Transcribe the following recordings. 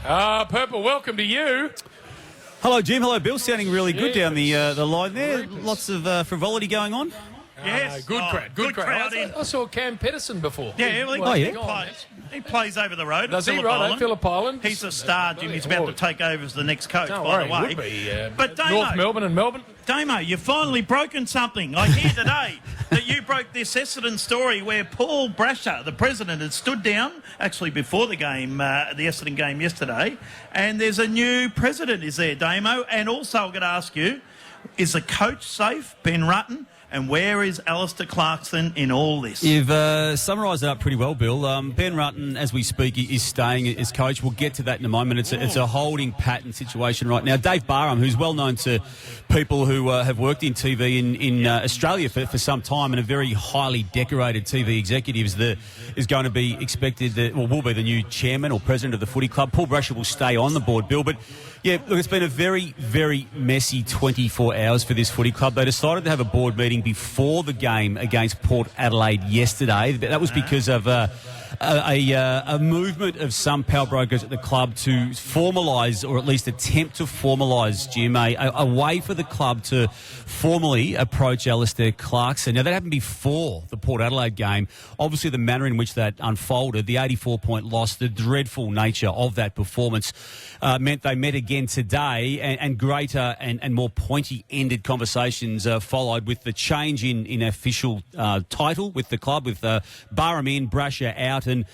Purple, welcome to you. Hello, Jim. Hello, Bill. Sounding really good down the line there. Lots of frivolity going on. Yes. Good crowd. I saw Cam Pedersen before. Yeah, he plays over the road. Does he? Right, Phillip Island. He's a star, Jim. He's about to take over as the next coach, Don't by worry, the way. would be, but Damo, North Melbourne and Melbourne. Damo, you've finally broken something. I hear today that you broke this Essendon story where Paul Brasher, the president, had stood down, actually before the game, the Essendon game yesterday, and there's a new president, is there, Damo? And also I'm going to ask you, is the coach safe, Ben Rutten? And where is Alastair Clarkson in all this? You've summarised it up pretty well, Bill. Ben Rutten, as we speak, is staying as coach. We'll get to that in a moment. It's a holding pattern situation right now. Dave Barham, who's well known to people who have worked in TV in Australia for some time and a very highly decorated TV executive, is going to be expected, will be the new chairman or president of the footy club. Paul Brasher will stay on the board, Bill. But, yeah, look, it's been a very, very messy 24 hours for this footy club. They decided to have a board meeting before the game against Port Adelaide yesterday. That was because of a movement of some power brokers at the club to formalise, or at least attempt to formalise, Jim, a way for the club to formally approach Alastair Clarkson. Now, that happened before the Port Adelaide game. Obviously, the manner in which that unfolded, the 84-point loss, the dreadful nature of that performance meant they met again today, and greater and more pointy-ended conversations followed with the change in official title with the club, with Barham in, Brasher out, and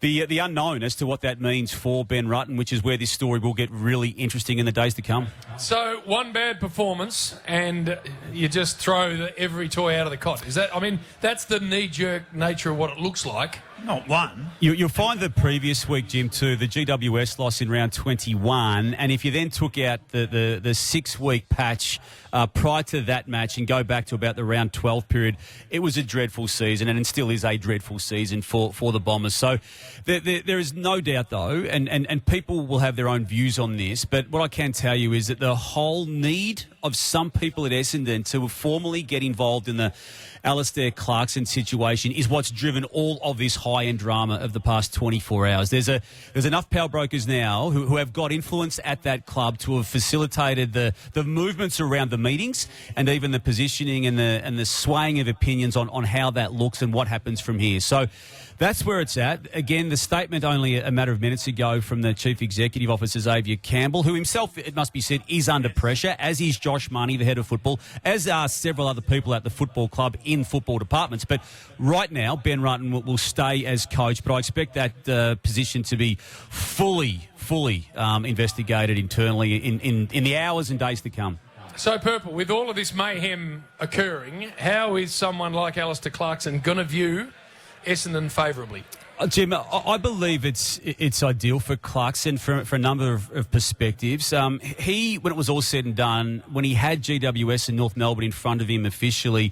the unknown as to what that means for Ben Rutten, which is where this story will get really interesting in the days to come. So, one bad performance and you just throw every toy out of the cot. Is that? I mean, that's the knee-jerk nature of what it looks like. Not one. You'll find the previous week, Jim, too, the GWS loss in round 21, and if you then took out the 6-week patch prior to that match and go back to about the round 12 period, it was a dreadful season, and it still is a dreadful season for the Bombers. So there is no doubt, though, and people will have their own views on this, but what I can tell you is that the whole need of some people at Essendon to formally get involved in the Alastair Clarkson situation is what's driven all of this high-end drama of the past 24 hours. There's enough power brokers now who have got influence at that club to have facilitated the movements around the meetings and even the positioning and the swaying of opinions on how that looks and what happens from here. So that's where it's at. Again, the statement only a matter of minutes ago from the Chief Executive Officer, Xavier Campbell, who himself, it must be said, is under pressure, as is Josh Marnie, the head of football, as are several other people at the football club in football departments. But right now, Ben Rutten will stay as coach, but I expect that position to be fully investigated internally in the hours and days to come. So, Purple, with all of this mayhem occurring, how is someone like Alastair Clarkson going to view Essendon favourably? Jim, I believe it's ideal for Clarkson for a number of perspectives. He, when it was all said and done, when he had GWS and North Melbourne in front of him officially,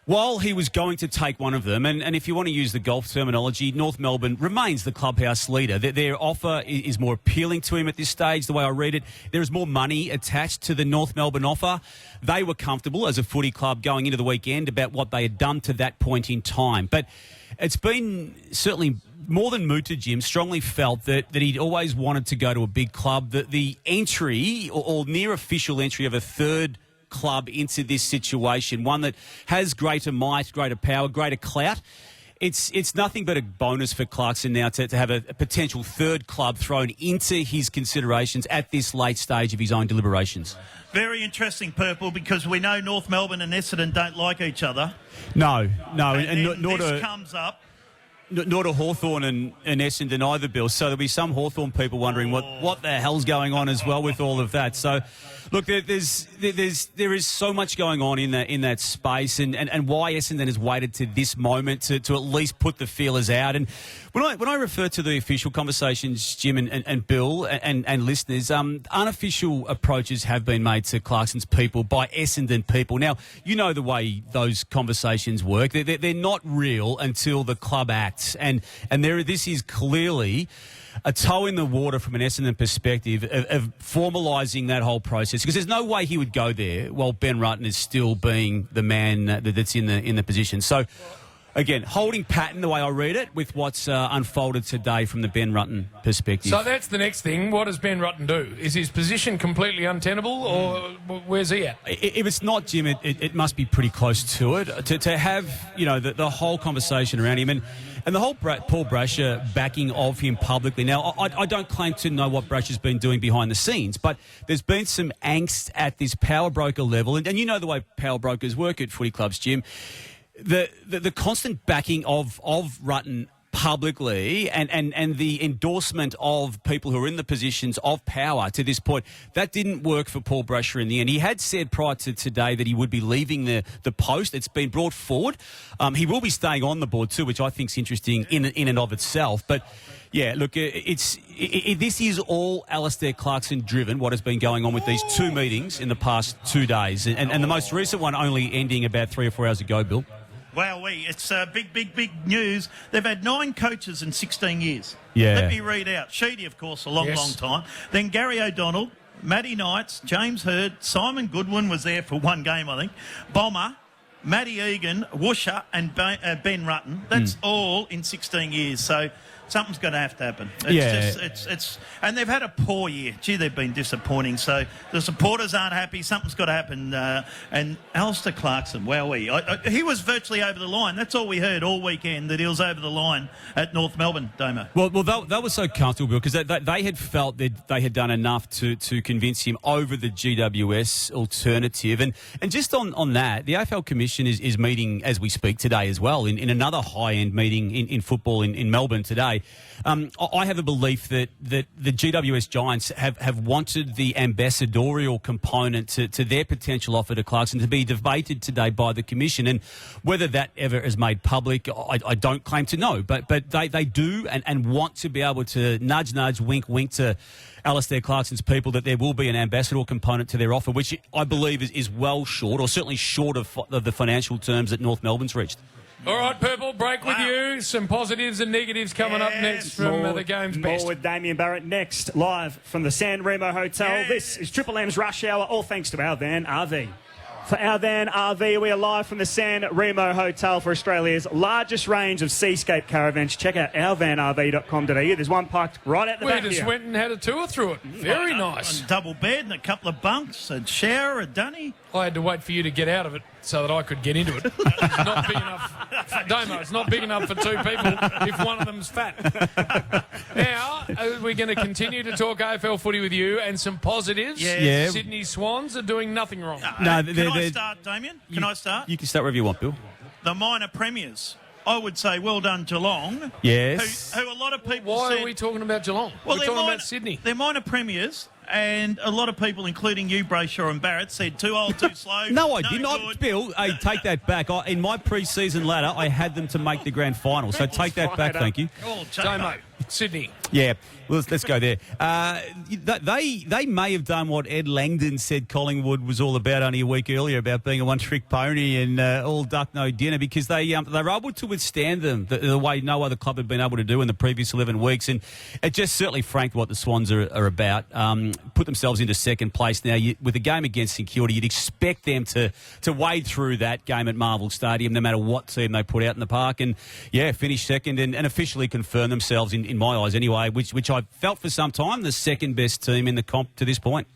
while he was going to take one of them, and if you want to use the golf terminology, North Melbourne remains the clubhouse leader. Their offer is more appealing to him at this stage, the way I read it. There is more money attached to the North Melbourne offer. They were comfortable as a footy club going into the weekend about what they had done to that point in time. But it's been certainly more than mooted, Jim, strongly felt that he'd always wanted to go to a big club. That the entry or near official entry of a third club into this situation, one that has greater might, greater power, greater clout. It's nothing but a bonus for Clarkson now to have a potential third club thrown into his considerations at this late stage of his own deliberations. Very interesting, Purple, because we know North Melbourne and Essendon don't like each other. No, and nor this comes up. Nor do Hawthorn and Essendon either, Bill. So there'll be some Hawthorn people wondering what the hell's going on as well with all of that. So, look, there is so much going on in that space, and why Essendon has waited to this moment to at least put the feelers out. And when I refer to the official conversations, Jim and Bill and listeners, unofficial approaches have been made to Clarkson's people by Essendon people. Now, you know the way those conversations work. They're not real until the club acts. And this is clearly a toe in the water from an Essendon perspective of formalising that whole process, because there's no way he would go there while Ben Rutten is still being the man that's in the position. So Again, holding pattern the way I read it with what's unfolded today from the Ben Rutten perspective. So that's the next thing. What does Ben Rutten do? Is his position completely untenable, or where's he at? If it's not, Jim, it must be pretty close to it. To have, the whole conversation around him and the whole Paul Brasher backing of him publicly. Now, I don't claim to know what Brasher's been doing behind the scenes, but there's been some angst at this power broker level. And you know the way power brokers work at footy clubs, Jim. The constant backing of Rutten publicly and the endorsement of people who are in the positions of power to this point, that didn't work for Paul Brasher in the end. He had said prior to today that he would be leaving the post. It's been brought forward. He will be staying on the board too, which I think is interesting in and of itself. But yeah, look, this is all Alastair Clarkson driven, what has been going on with these two meetings in the past 2 days. And the most recent one only ending about 3 or 4 hours ago, Bill. Wow, it's big news. They've had 9 coaches in 16 years. Yeah. Let me read out. Sheedy, of course, a long time. Then Gary O'Donnell, Matty Knights, James Hird, Simon Goodwin was there for one game, I think. Bomber, Matty Egan, Woosher, and Ben Rutten. That's all in 16 years. So something's going to have to happen. And they've had a poor year. Gee, they've been disappointing. So the supporters aren't happy. Something's got to happen. And Alastair Clarkson, wowee. He was virtually over the line. That's all we heard all weekend, that he was over the line at North Melbourne, Damo. Well, they were so comfortable because they had felt that they had done enough to convince him over the GWS alternative. And just on that, the AFL Commission is meeting as we speak today as well in another high-end meeting in football in Melbourne today. I have a belief that the GWS Giants have wanted the ambassadorial component to their potential offer to Clarkson to be debated today by the Commission. And whether that ever is made public, I don't claim to know. But they do and want to be able to nudge, wink to Alastair Clarkson's people that there will be an ambassador component to their offer, which I believe is well short, or certainly short of the financial terms that North Melbourne's reached. All right, Purple, break with you. Some positives and negatives coming up next from the game's best. More with Damian Barrett next, live from the San Remo Hotel. Yes. This is Triple M's Rush Hour, all thanks to Our Van RV. For Our Van RV, we are live from the San Remo Hotel for Australia's largest range of seascape caravans. Check out ourvanrv.com.au. There's one parked right at the back We just here. went and had a tour through it. Very nice. A double bed and a couple of bunks, a shower, a dunny. I had to wait for you to get out of it so that I could get into it. It's not big enough. Damo, it's not big enough for 2 people if one of them's fat. Now, we're going to continue to talk AFL footy with you and some positives. Yes. Yeah. Sydney Swans are doing nothing wrong. No, Can I start, Damien? Can I start? You can start wherever you want, Bill. The minor premiers. I would say well done, Geelong. Yes. Who a lot of people Why said... are we talking about Geelong? Well, we're talking about Sydney. They're minor premiers, and a lot of people, including you, Brayshaw and Barrett, said too old, too slow. No, I didn't. Good. Bill, hey, take that back. In my pre-season ladder, I had them to make the grand final. So take that back, thank you. Oh, Damo, Sydney. Yeah, well, let's go there. They may have done what Ed Langdon said Collingwood was all about only a week earlier, about being a one-trick pony and all duck, no dinner, because they were able to withstand them the way no other club had been able to do in the previous 11 weeks. And it just certainly franked what the Swans are about. Put themselves into second place now. With the game against St Kilda, you'd expect them to wade through that game at Marvel Stadium, no matter what team they put out in the park. And, yeah, finish second and officially confirm themselves, in my eyes anyway, which I've felt for some time, the second best team in the comp to this point.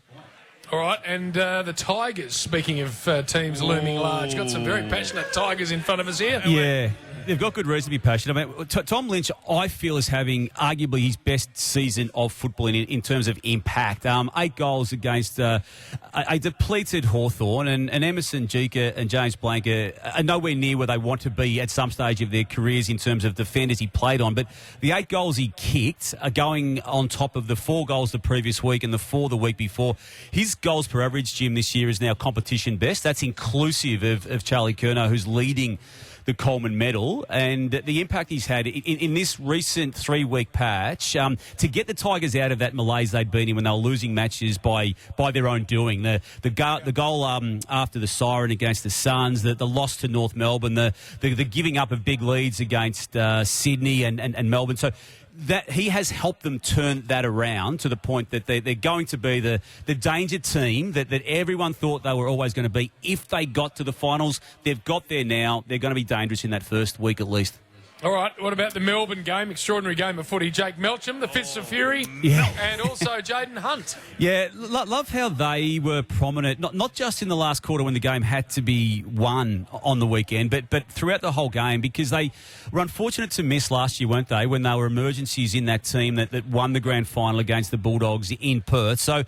All right, and the Tigers, speaking of teams looming large, got some very passionate Tigers in front of us here. Yeah. They've got good reason to be passionate. I mean, Tom Lynch, I feel, is having arguably his best season of football in terms of impact. 8 goals against a depleted Hawthorn, and Emerson Jeeka and James Blanker are nowhere near where they want to be at some stage of their careers in terms of defenders he played on. But the 8 goals he kicked are going on top of the 4 goals the previous week and the 4 the week before. His goals per average, Jim, this year is now competition best. That's inclusive of Charlie Curnow, who's leading the Coleman medal, and the impact he's had in this recent 3-week patch to get the Tigers out of that malaise they'd been in when they were losing matches by their own doing. The goal after the siren against the Suns, the loss to North Melbourne, the giving up of big leads against Sydney and Melbourne. So that he has helped them turn that around to the point that they're going to be the danger team that everyone thought they were always going to be. If they got to the finals, they've got there now. They're going to be dangerous in that first week at least. All right, what about the Melbourne game? Extraordinary game of footy. Jake Melcham, the Fists of Fury, and also Jaden Hunt. Yeah, love how they were prominent, not just in the last quarter when the game had to be won on the weekend, but throughout the whole game, because they were unfortunate to miss last year, weren't they, when they were emergencies in that team that won the grand final against the Bulldogs in Perth. So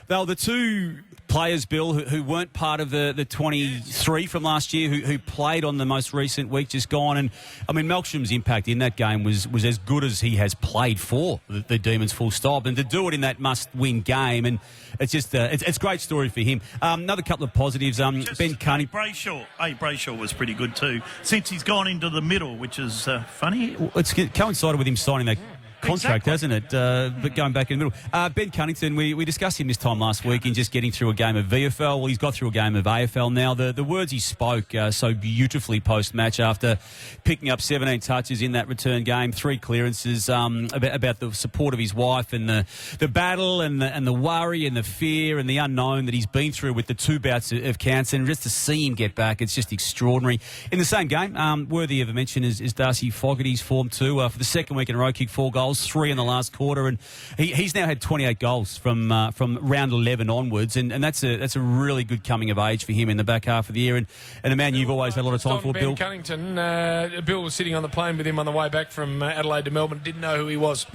they were the two players, Bill, who weren't part of the 23 from last year, who played on the most recent week just gone. And, I mean, Melksham's impact in that game was as good as he has played for the Demons, full stop. And to do it in that must-win game, and it's just it's a great story for him. Another couple of positives. Ben Cunningham. Brayshaw was pretty good too, since he's gone into the middle, which is funny. It's coincided with him signing that contract, hasn't it? But going back in the middle. Ben Cunnington, we discussed him this time last week in just getting through a game of VFL. Well, he's got through a game of AFL now. The words he spoke so beautifully post-match after picking up 17 touches in that return game, 3 clearances, about the support of his wife and the battle and the worry and the fear and the unknown that he's been through with the 2 bouts of cancer, and just to see him get back, it's just extraordinary. In the same game, worthy of a mention is Darcy Fogarty's form too. For the second week in a row, kicked 4 goals. 3 in the last quarter, and he's now had 28 goals from round 11 onwards, and that's a really good coming of age for him in the back half of the year, and a man you've always had a lot of time for, Bill. Ben Cunnington, Bill was sitting on the plane with him on the way back from Adelaide to Melbourne, didn't know who he was.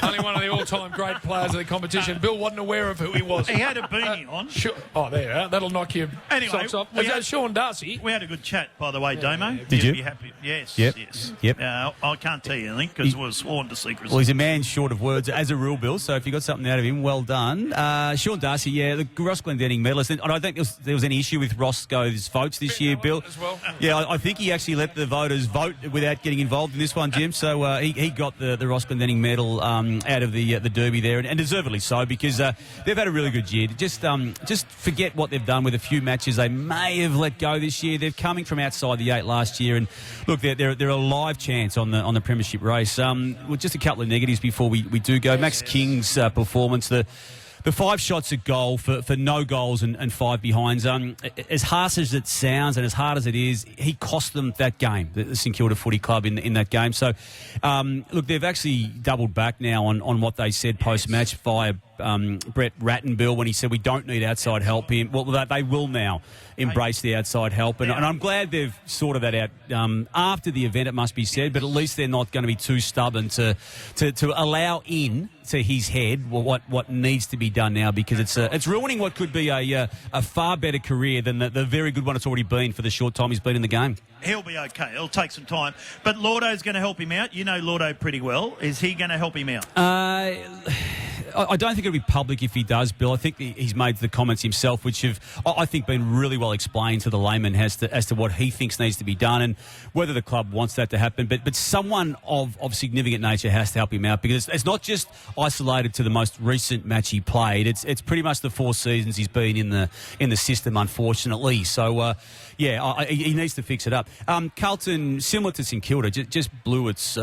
Only one of the all-time great players of the competition. Bill wasn't aware of who he was. He had a beanie on. There you are. That'll knock your socks off. Was that Sean Darcy? We had a good chat, by the way, Damo. Did you? Be happy. Yes. Yep. Yes. Yep. I can't tell you anything because we're sworn to secrecy. Well, he's a man short of words as a rule, Bill, so if you got something out of him, well done. Sean Darcy, the Ross Glendenning medalist. And I don't think there was any issue with Roscoe's votes this year, Bill. As well. Yeah, I think he actually let the voters vote without getting involved in this one, Jim. So he got the Ross Glendenning medal out of the Derby there, and deservedly so, because they've had a really good year. Just forget what they've done with a few matches they may have let go this year. They're coming from outside the 8 last year, and look, they're a live chance on the premiership race. Well, just a couple of negatives before we do go. Max King's performance, the 5 shots at goal for no goals and 5 behinds. As harsh as it sounds and as hard as it is, he cost them that game, the St Kilda Footy Club in that game. So, look, they've actually doubled back now on what they said post-match via Brett Rutten, Bill, when he said we don't need outside help. Well, they will now embrace the outside help, and I'm glad they've sorted that out after the event, it must be said, but at least they're not going to be too stubborn to allow in to his head what needs to be done now, because it's ruining what could be a far better career than the very good one it's already been for the short time he's been in the game. He'll be okay. It'll take some time. But Lordo's going to help him out. You know Lordo pretty well. Is he going to help him out? I don't think it'll be public if he does, Bill. I think he's made the comments himself, which have, I think, been really well explained to the layman as to what he thinks needs to be done and whether the club wants that to happen. But someone of significant nature has to help him out, because it's not just isolated to the most recent match he played. It's pretty much the 4 seasons he's been in the system, unfortunately. So, he needs to fix it up. Carlton, similar to St Kilda, just blew its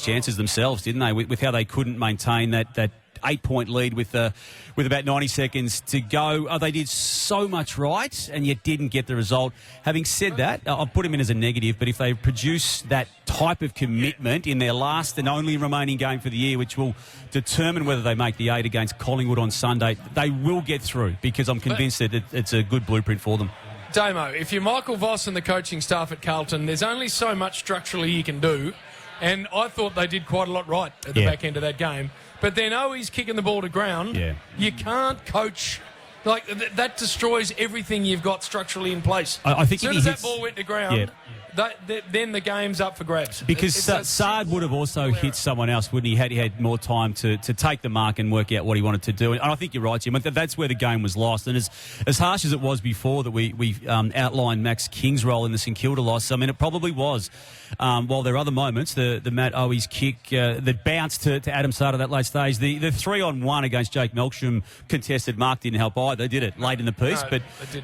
chances themselves, didn't they? With how they couldn't maintain that 8-point lead with about 90 seconds to go. They did so much right and yet didn't get the result. Having said that, I'll put him in as a negative, but if they produce that type of commitment in their last and only remaining game for the year, which will determine whether they make the 8 against Collingwood on Sunday, they will get through, because I'm convinced that it's a good blueprint for them. Damo, if you're Michael Voss and the coaching staff at Carlton, there's only so much structurally you can do, and I thought they did quite a lot right at the back end of that game. But then he's kicking the ball to ground. Yeah. You can't coach. Like, that destroys everything you've got structurally in place. I think as soon as that ball went to ground, then the game's up for grabs. Because Saad would have also hit someone else, wouldn't he? Had he had more time to take the mark and work out what he wanted to do. And I think you're right, Jim. That's where the game was lost. And as harsh as it was before that we outlined Max King's role in the St Kilda loss, I mean, it probably was. While there are other moments, the Matt Owies kick that bounced to Adam Saad at that late stage, the 3-on-1 against Jake Melksham contested mark didn't help either, did it? Late in the piece,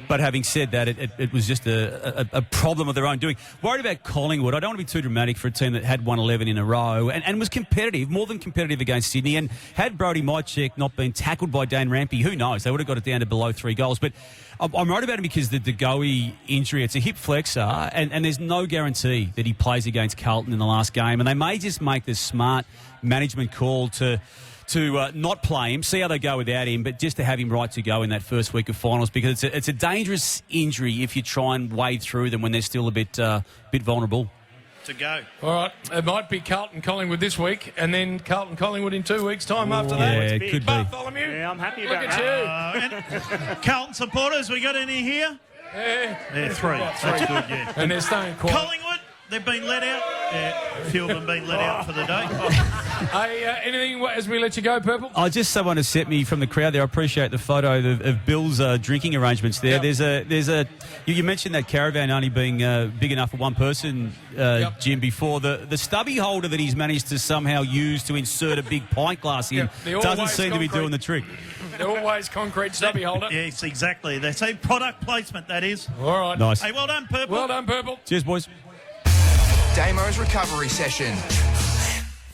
but having said that, it was just a problem of their own doing. worried about Collingwood. I don't want to be too dramatic for a team that had won 11 in a row and was competitive, more than competitive against Sydney. And had Brodie Mychek not been tackled by Dan Rampy, who knows? They would have got it down to below 3 goals. But I'm worried about him because the Degoe injury, it's a hip flexor, and there's no guarantee that he plays against Carlton in the last game. And they may just make the smart management call to not play him, see how they go without him, but just to have him right to go in that first week of finals, because it's a dangerous injury if you try and wade through them when they're still a bit vulnerable. To go. All right, it might be Carlton Collingwood this week, and then Carlton Collingwood in 2 weeks' time after that. Yeah, it could be. Bartholomew. Yeah, I'm happy Look about at And Carlton supporters, we got any here? you. Yeah. Yeah, 3. That's good, yeah. And they're staying quiet. Collingwood, they've been let out. Yeah, a few of them been let out for the day. Hey, anything as we let you go, Purple? I just someone has sent me from the crowd there. I appreciate the photo of Bill's drinking arrangements there. Yep. There's a. You mentioned that caravan only being big enough for one person, Jim. Before the stubby holder that he's managed to somehow use to insert a big pint glass in Yep. doesn't seem to be doing the trick. They're always concrete stubby holder. Yes, exactly. They say product placement, that is. All right. Nice. Hey, well done, Purple. Well done, Purple. Cheers, boys. Damo's recovery session.